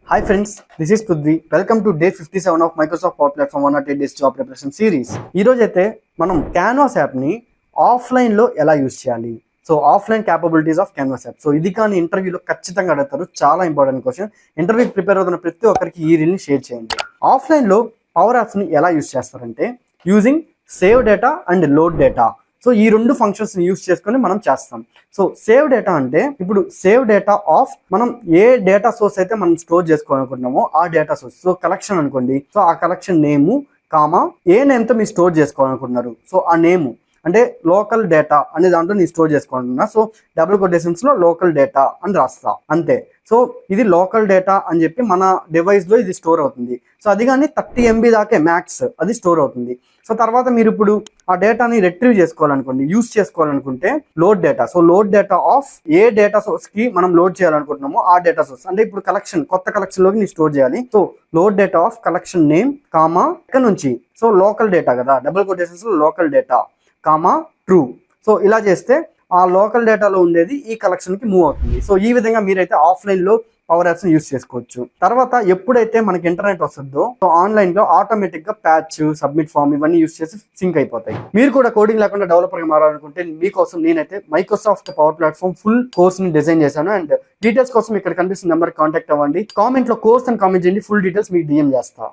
Hi friends, this is Prithvi. Welcome to day 57 of Microsoft Power Platform 108 Days Job Preparation Series. ఈ రోజు అయితే మనం canvas యాప్ని ఆఫ్లైన్లో ఎలా యూజ్ చేయాలి, so offline capabilities of canvas app. So ఇది కానీ ఇంటర్వ్యూలో ఖచ్చితంగా అడుగుతారు, చాలా ఇంపార్టెంట్ క్వశ్చన్. ఇంటర్వ్యూకి ప్రిపేర్ అవుతున్న ప్రతి ఒక్కరికి ఈ రీల్ని షేర్ చేయండి. ఆఫ్లైన్లో పవర్ యాప్స్ని ఎలా యూజ్ చేస్తారంటే using save data and load data. So ఈ రెండు ఫంక్షన్స్ని యూజ్ చేసుకొని మనం చేస్తాం. సో సేవ్ డేటా అంటే ఇప్పుడు సేవ్ డేటా ఆఫ్ మనం ఏ డేటా సోర్స్ అయితే మనం స్టోర్ చేసుకోవాలనుకుంటున్నామో ఆ డేటా సోర్స్. సో కలెక్షన్ అనుకోండి, సో ఆ కలెక్షన్ నేము కామా ఏ నేమ్తో మీరు స్టోర్ చేసుకోవాలనుకుంటున్నారు, సో ఆ నేము అంటే లోకల్ డేటా అనే దాంట్లో నేను స్టోర్ చేసుకోవాలనుకున్నా. సో డబుల్ కొటేషన్స్లో లోకల్ డేటా అని రాస్తా అంతే. సో ఇది లోకల్ డేటా అని చెప్పి మన డివైస్లో ఇది స్టోర్ అవుతుంది. సో అది కానీ 30 MB దాకే మ్యాక్స్ అది స్టోర్ అవుతుంది. సో తర్వాత మీరు ఇప్పుడు ఆ డేటాని రిట్రీవ్ చేసుకోవాలనుకోండి, యూస్ చేసుకోవాలనుకుంటే load data. So load data of A data source కి మనం లోడ్ చేయాలనుకుంటున్నామో ఆ డేటా సోర్స్. అంటే ఇప్పుడు కలెక్షన్ కొత్త కలెక్షన్ లోకి నేను స్టోర్ చేయాలి. So load data of collection name comma ఇక్కడ నుంచి సో లోకల్ డేటా కదా, డబుల్ కొటేషన్స్ లో local data comma true. So ఇలా చేస్తే ఆ లోకల్ డేటాలో ఉండేది ఈ కలెక్షన్ కి మూవ్ అవుతుంది. సో ఈ విధంగా మీరైతే ఆఫ్లైన్ లో పవర్ యాప్స్ ని యూస్ చేసుకోవచ్చు. తర్వాత ఎప్పుడైతే మనకి ఇంటర్నెట్ వస్తుందో సో ఆన్లైన్ లో ఆటోమేటిక్ గా ప్యాచ్, సబ్మిట్ ఫామ్ ఇవన్నీ యూస్ చేసి సింక్ అయిపోతాయి. మీరు కూడా కోడింగ్ లేకుండా డెవలపర్ గా మారాలనుకుంటే మీకోసం నేనైతే Microsoft power platform full course ని డిజైన్ చేశాను. అండ్ డీటెయిల్స్ కోసం ఇక్కడ కనిపిస్తున్న నెంబర్ కాంటాక్ట్ అవ్వండి. కామెంట్ లో కోర్స్ అని కామెంట్ చేయండి, ఫుల్ డీటెయిల్స్ మీకు డిఎం చేస్తా.